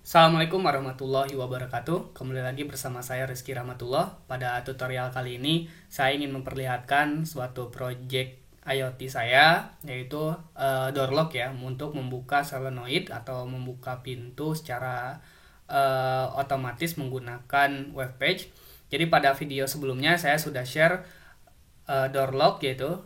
Assalamualaikum warahmatullahi wabarakatuh. Kembali lagi bersama saya Rizky Rahmatullah. Pada tutorial kali ini saya ingin memperlihatkan suatu project IoT saya, yaitu door lock ya, untuk membuka solenoid atau membuka pintu secara otomatis menggunakan web page. Jadi pada video sebelumnya saya sudah share door lock yaitu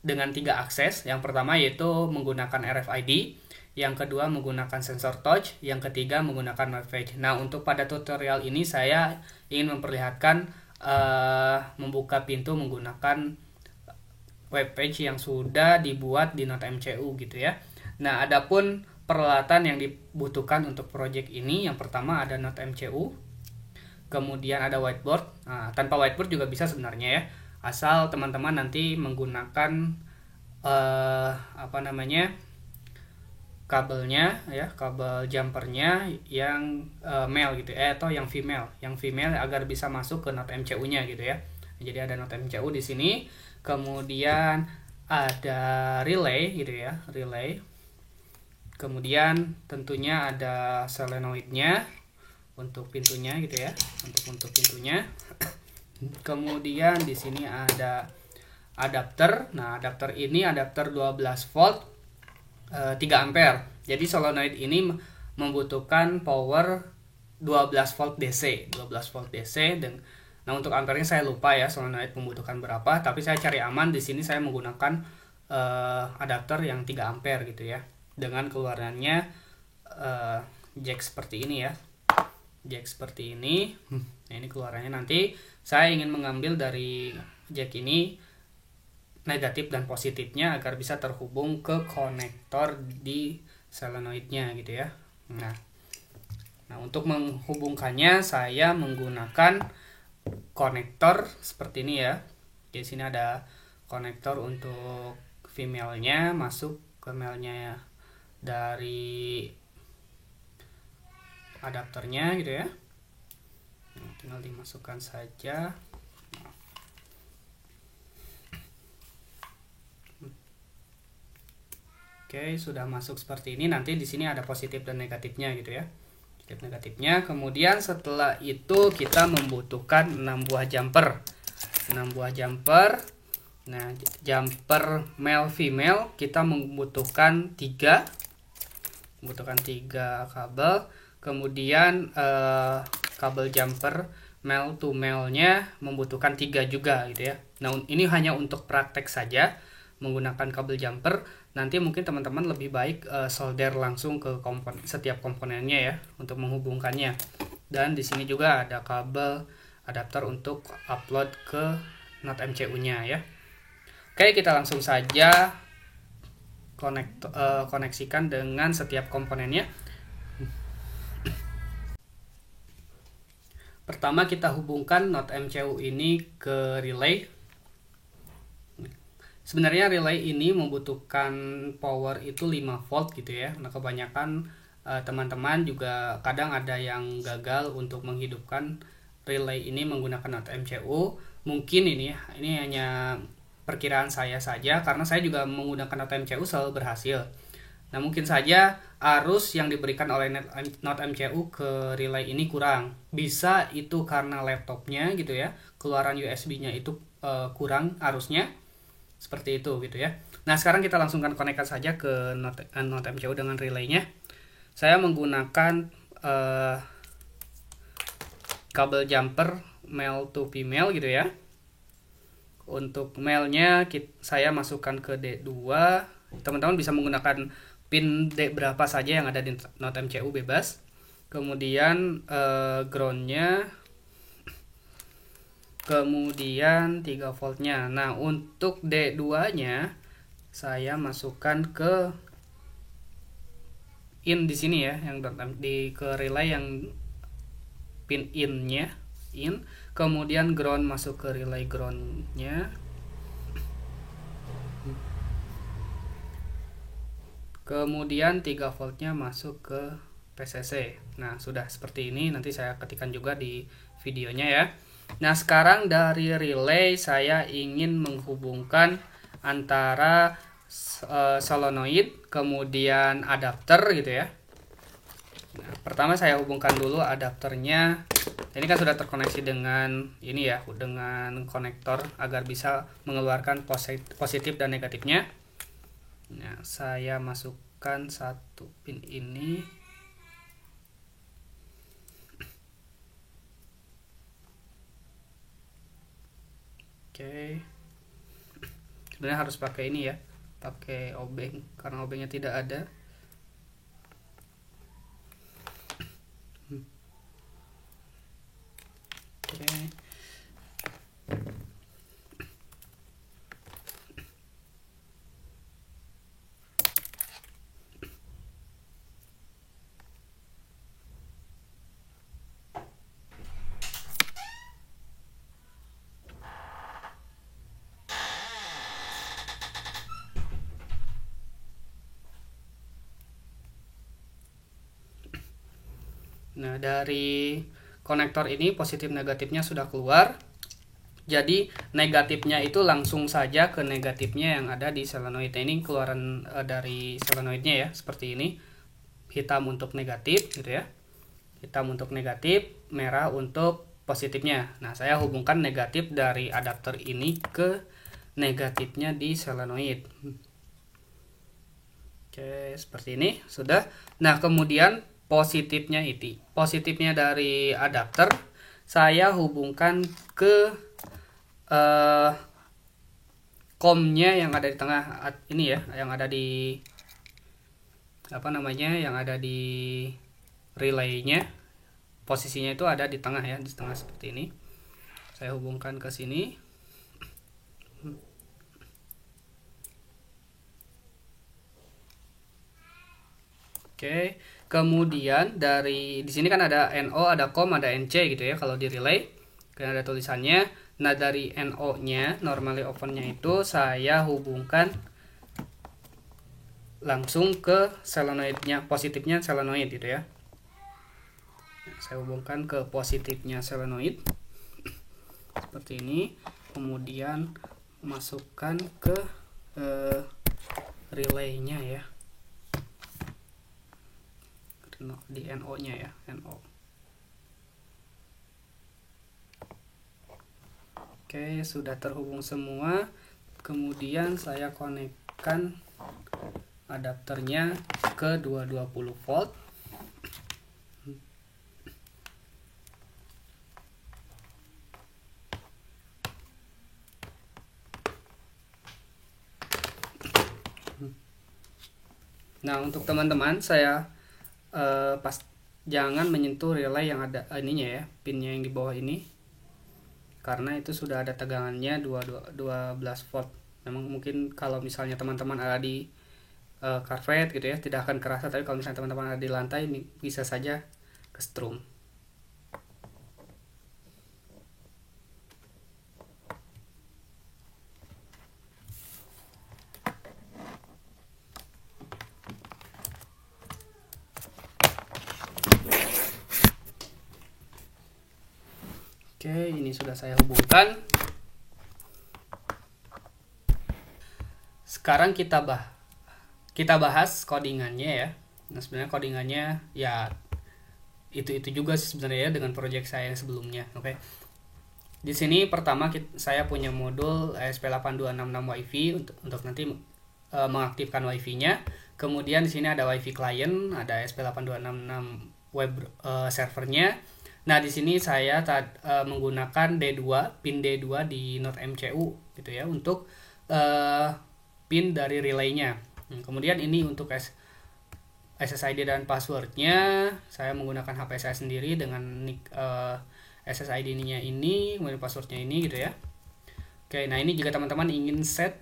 dengan 3 akses. Yang pertama yaitu menggunakan RFID, yang kedua menggunakan sensor touch, yang ketiga menggunakan web page. Nah, untuk pada tutorial ini saya ingin memperlihatkan membuka pintu menggunakan web page yang sudah dibuat di NoteMCU gitu ya. Nah, adapun peralatan yang dibutuhkan untuk project ini, yang pertama ada NoteMCU, kemudian ada whiteboard. Nah, tanpa whiteboard juga bisa sebenarnya ya, asal teman-teman nanti menggunakan kabelnya ya, kabel jumpernya yang male gitu atau yang female agar bisa masuk ke NoteMCU-nya gitu ya. Jadi ada NoteMCU di sini, kemudian ada relay gitu ya, relay. Kemudian tentunya ada solenoidnya untuk pintunya gitu ya, untuk pintunya. Kemudian di sini ada adapter. Nah, adapter ini adapter 12 volt 3 ampere. Jadi solenoid ini membutuhkan power 12 volt DC, dan nah untuk ampernya saya lupa ya solenoid membutuhkan berapa, tapi saya cari aman di sini saya menggunakan adapter yang 3 ampere gitu ya. Dengan keluarannya jack seperti ini ya. Jack seperti ini. Nah, ini keluarannya. Nanti saya ingin mengambil dari jack ini negatif dan positifnya agar bisa terhubung ke konektor di solenoidnya gitu ya. Nah, untuk menghubungkannya saya menggunakan konektor seperti ini ya. Di sini ada konektor untuk female-nya, masuk ke male-nya dari adapternya gitu ya. Nah, tinggal dimasukkan saja. Oke, sudah masuk seperti ini. Nanti di sini ada positif dan negatifnya gitu ya. Positif negatifnya. Kemudian setelah itu kita membutuhkan 6 buah jumper. 6 buah jumper. Nah, jumper male female kita membutuhkan 3. Membutuhkan 3 kabel. Kemudian kabel jumper male to male-nya membutuhkan 3 juga gitu ya. Nah, ini hanya untuk praktek saja menggunakan kabel jumper. Nanti mungkin teman-teman lebih baik solder langsung ke setiap komponennya ya untuk menghubungkannya. Dan di sini juga ada kabel adapter untuk upload ke NoteMCU-nya ya. Oke, kita langsung saja koneksikan dengan setiap komponennya. Pertama kita hubungkan NoteMCU ini ke relay. Sebenarnya relay ini membutuhkan power itu 5 volt gitu ya. Nah, kebanyakan teman-teman juga kadang ada yang gagal untuk menghidupkan relay ini menggunakan NoteMCU. Mungkin ini hanya perkiraan saya saja, karena saya juga menggunakan NoteMCU selalu berhasil. Nah, mungkin saja arus yang diberikan oleh NoteMCU ke relay ini kurang. Bisa itu karena laptopnya gitu ya, keluaran USB-nya itu kurang arusnya. Seperti itu gitu ya. Nah, sekarang kita langsungkan konekkan saja ke NoteMCU dengan relaynya. Saya menggunakan kabel jumper male to female gitu ya. Untuk male-nya saya masukkan ke D2. Teman-teman bisa menggunakan pin D berapa saja yang ada di NoteMCU bebas. Kemudian ground-nya, kemudian 3 voltnya. Nah, untuk D2 nya saya masukkan ke in di sini ya, yang ke relay yang pin in nya, kemudian ground masuk ke relay ground nya, kemudian 3 voltnya masuk ke PCC. Nah, sudah seperti ini. Nanti saya ketikkan juga di videonya ya. Nah, sekarang dari relay saya ingin menghubungkan antara solenoid kemudian adapter gitu ya. Nah, Pertama saya hubungkan dulu adapternya. Ini kan sudah terkoneksi dengan ini ya, dengan konektor agar bisa mengeluarkan positif dan negatifnya. Nah, saya masukkan satu pin ini. Oke. Sebenarnya harus pakai ini ya, pakai obeng karena obengnya tidak ada. Oke. Nah, dari konektor ini positif negatifnya sudah keluar. Jadi negatifnya itu langsung saja ke negatifnya yang ada di solenoid. Ini keluaran dari solenoidnya ya, seperti ini. Hitam untuk negatif gitu ya. Hitam untuk negatif, merah untuk positifnya. Nah, saya hubungkan negatif dari adapter ini ke negatifnya di solenoid. Oke, seperti ini sudah. Nah, kemudian positifnya dari adapter saya hubungkan ke COM-nya yang ada di tengah ini ya, yang ada di yang ada di relay-nya. Posisinya itu ada di tengah ya, di tengah seperti ini. Saya hubungkan ke sini. Oke, kemudian di sini kan ada NO, ada COM, ada NC gitu ya kalau di relay. Kan ada tulisannya. Nah, dari NO-nya, normally open-nya itu saya hubungkan langsung ke solenoidnya, positifnya solenoid gitu ya. Saya hubungkan ke positifnya solenoid seperti ini. Kemudian masukkan ke relay-nya ya. Di NO-nya ya, NO. Oke, sudah terhubung semua. Kemudian saya konekkan adapternya ke 220 volt. Nah, untuk teman-teman saya jangan menyentuh relay yang ada ininya ya, pinnya yang di bawah ini, karena itu sudah ada tegangannya 12 volt. Memang mungkin kalau misalnya teman-teman ada di karpet gitu ya tidak akan kerasa, tapi kalau misalnya teman-teman ada di lantai bisa saja kestrum. Oke, ini sudah saya hubungkan. Sekarang kita bahas codingannya ya. Nah, sebenarnya codingannya ya itu juga sebenarnya ya dengan project saya yang sebelumnya. Oke. Di sini pertama saya punya modul ESP8266 WiFi untuk nanti mengaktifkan WiFi-nya. Kemudian di sini ada WiFi client, ada ESP8266 web servernya. Nah, di sini saya menggunakan D2, pin D2 di Node MCU gitu ya untuk pin dari relaynya. Kemudian ini untuk SSID dan passwordnya saya menggunakan HP saya sendiri dengan nick SSID-nya ini, kemudian passwordnya ini gitu ya. Oke, nah ini jika teman-teman ingin set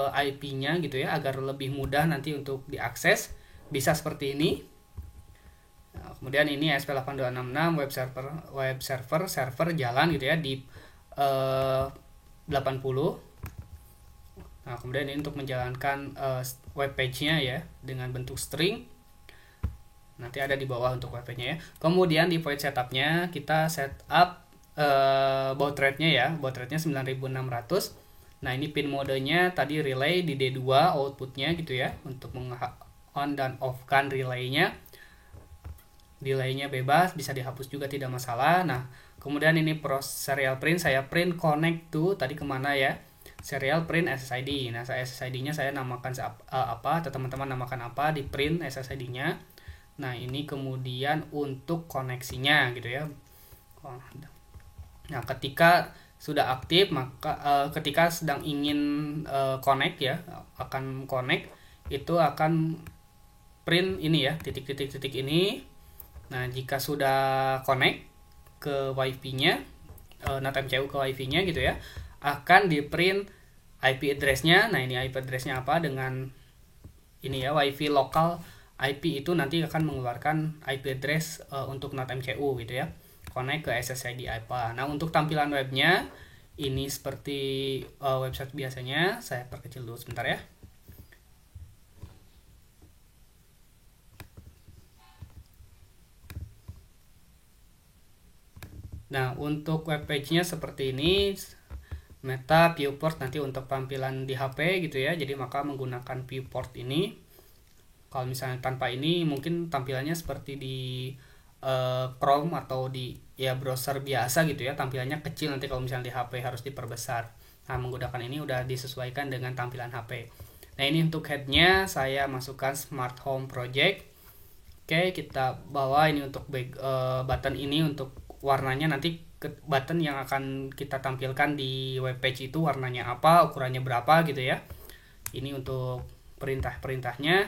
IP-nya gitu ya agar lebih mudah nanti untuk diakses, bisa seperti ini. Nah, kemudian ini ESP8266 web server jalan gitu ya di 80. Nah, kemudian ini untuk menjalankan web page-nya ya dengan bentuk string. Nanti ada di bawah untuk web page-nya ya. Kemudian di void setup-nya kita setup baud rate-nya ya. Baud rate-nya 9600. Nah, ini pin modenya tadi relay di D2 output-nya gitu ya untuk on dan off-kan relay-nya. delaynya bebas, bisa dihapus juga tidak masalah. Nah, kemudian ini serial print, saya print connect to tadi kemana ya, serial print SSID. Nah, SSID-nya saya namakan apa, atau teman-teman namakan apa di print SSID-nya. Nah, ini kemudian untuk koneksinya gitu ya. Nah, ketika sudah aktif, maka ketika sedang ingin connect ya, akan connect, itu akan print ini ya, titik-titik ini. Nah, jika sudah connect ke WiFi-nya, NotMCU ke WiFi-nya gitu ya, akan di print IP address-nya. Nah, ini IP address-nya apa, dengan ini ya, WiFi lokal IP itu nanti akan mengeluarkan IP address untuk NotMCU gitu ya, connect ke SSID apa. Nah, untuk tampilan webnya ini seperti website biasanya. Saya perkecil dulu sebentar ya. Nah, untuk web page-nya seperti ini. Meta viewport nanti untuk tampilan di HP gitu ya. Jadi maka menggunakan viewport ini. Kalau misalnya tanpa ini mungkin tampilannya seperti di Chrome atau di ya browser biasa gitu ya. Tampilannya kecil, nanti kalau misalnya di HP harus diperbesar. Nah, menggunakan ini udah disesuaikan dengan tampilan HP. Nah, ini untuk head-nya saya masukkan Smart Home Project. Oke, kita bawa ini untuk button ini untuk warnanya, nanti button yang akan kita tampilkan di web page itu warnanya apa, ukurannya berapa gitu ya. Ini untuk perintah-perintahnya.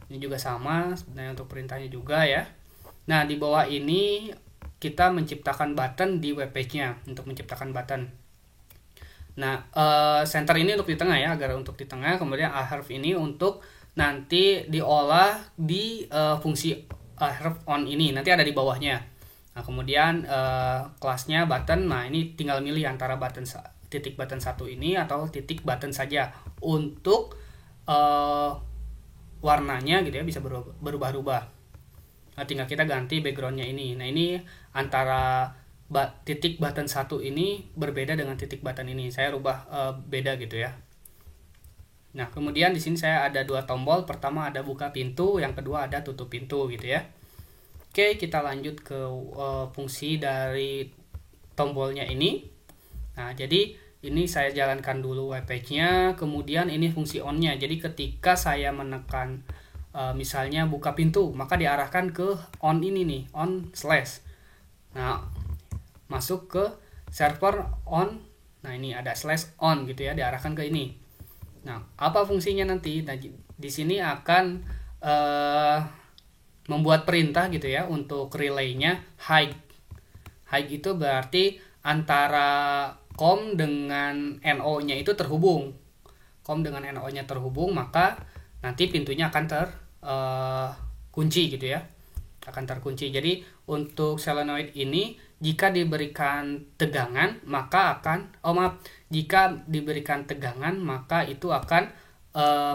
Ini juga sama sebenarnya untuk perintahnya juga ya. Nah, di bawah ini kita menciptakan button di web page-nya, untuk menciptakan button. Nah, center ini untuk di tengah ya, agar untuk di tengah. Kemudian ahref ini untuk nanti diolah di fungsi ahref on ini, nanti ada di bawahnya. Nah, kemudian kelasnya button. Nah, ini tinggal milih antara titik button 1 ini atau titik button saja. Untuk warnanya gitu ya, bisa berubah-ubah. Nah, tinggal kita ganti backgroundnya ini. Nah, ini antara titik button 1 ini berbeda dengan titik button ini. Saya rubah beda gitu ya. Nah, kemudian di sini saya ada 2 tombol. Pertama ada buka pintu, yang kedua ada tutup pintu gitu ya. Oke, kita lanjut ke fungsi dari tombolnya ini. Nah, jadi ini saya jalankan dulu web page-nya, kemudian ini fungsi on-nya. Jadi ketika saya menekan misalnya buka pintu, maka diarahkan ke on ini nih, on slash. Nah, masuk ke server on. Nah, ini ada slash on gitu ya, diarahkan ke ini. Nah, apa fungsinya nanti? Nah, di sini akan membuat perintah gitu ya untuk relay-nya high. High itu berarti antara COM dengan NO-nya itu terhubung. COM dengan NO-nya terhubung, maka nanti pintunya akan terkunci gitu ya. Akan terkunci. Jadi untuk solenoid ini jika diberikan tegangan maka akan jika diberikan tegangan maka itu akan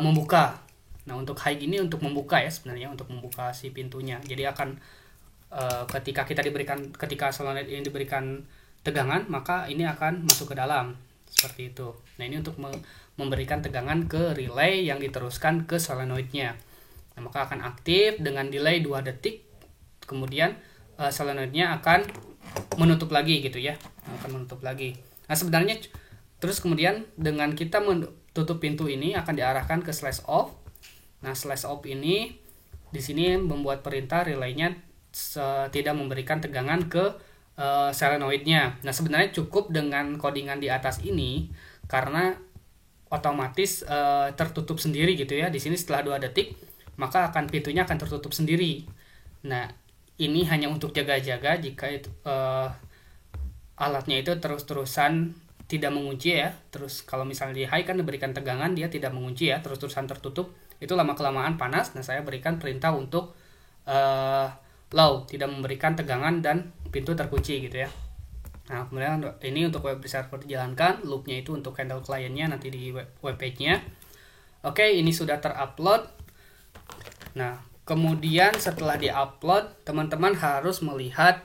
membuka. Nah, untuk high ini untuk membuka ya, sebenarnya untuk membuka si pintunya. Jadi akan ketika solenoid ini diberikan tegangan, maka ini akan masuk ke dalam seperti itu. Nah, ini untuk memberikan tegangan ke relay yang diteruskan ke solenoidnya. Nah, maka akan aktif dengan delay 2 detik. Kemudian solenoidnya akan menutup lagi gitu ya. Akan menutup lagi. Nah, sebenarnya terus kemudian dengan kita menutup pintu ini akan diarahkan ke slash off. Nah, slash off ini di sini membuat perintah relaynya tidak memberikan tegangan ke solenoidnya. Nah, sebenarnya cukup dengan codingan di atas ini karena otomatis tertutup sendiri gitu ya. Di sini setelah 2 detik maka pintunya akan tertutup sendiri. Nah, ini hanya untuk jaga-jaga jika alatnya itu terus-terusan tidak mengunci ya. Terus kalau misalnya di high kan diberikan tegangan, dia tidak mengunci ya, terus-terusan tertutup. Itu lama-kelamaan panas. Nah, saya berikan perintah untuk low, tidak memberikan tegangan dan pintu terkunci gitu ya. Nah, kemudian ini untuk web server dijalankan, loopnya itu untuk handle kliennya nanti di web page-nya. Oke, ini sudah terupload. Nah, kemudian setelah diupload, teman-teman harus melihat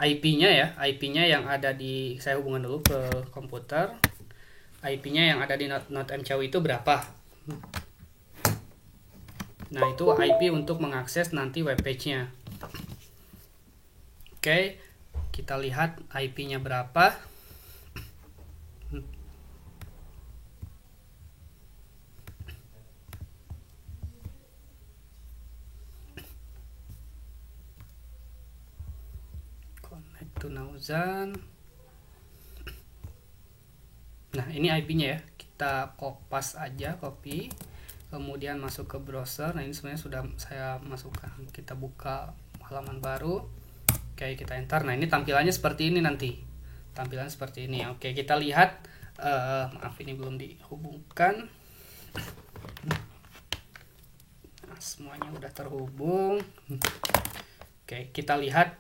IP-nya ya, IP-nya yang ada di, saya hubungan dulu ke komputer. IP-nya yang ada di NotMCU itu berapa? Nah, itu IP untuk mengakses nanti web page-nya. Oke, kita lihat IP-nya berapa. Connect to Nauzan. Nah, ini IP-nya ya. Kita kopas aja, copy. Kemudian masuk ke browser. Nah, ini sebenarnya sudah saya masukkan. Kita buka halaman baru. Oke, kita enter. Nah, ini tampilannya seperti ini nanti. Tampilan seperti ini. Oke, kita lihat. Maaf, ini belum dihubungkan. Nah, semuanya udah terhubung. Oke, kita lihat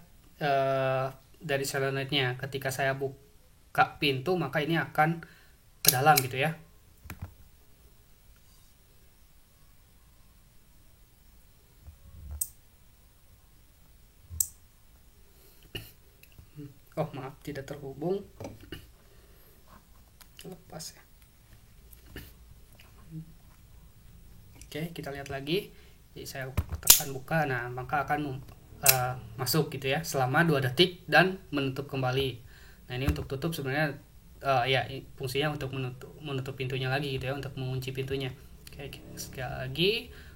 dari selanjutnya. Ketika saya buka pintu, maka ini akan ke dalam gitu ya. Oh, maaf, tidak terhubung. Lepas ya. Oke, kita lihat lagi. Jadi saya tekan buka, nah maka akan masuk gitu ya selama 2 detik dan menutup kembali. Nah, ini untuk tutup sebenarnya ya fungsinya untuk menutup pintunya lagi gitu ya, untuk mengunci pintunya. Oke, sekali lagi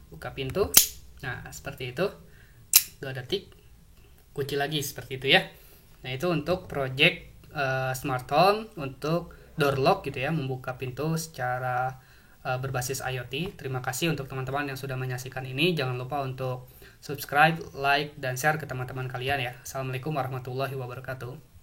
buka pintu. Nah, seperti itu. 2 detik kunci lagi seperti itu ya. Nah, itu untuk project smart home untuk door lock gitu ya, membuka pintu secara berbasis IoT. Terima kasih untuk teman-teman yang sudah menyaksikan ini. Jangan lupa untuk subscribe, like, dan share ke teman-teman kalian ya. Assalamualaikum warahmatullahi wabarakatuh.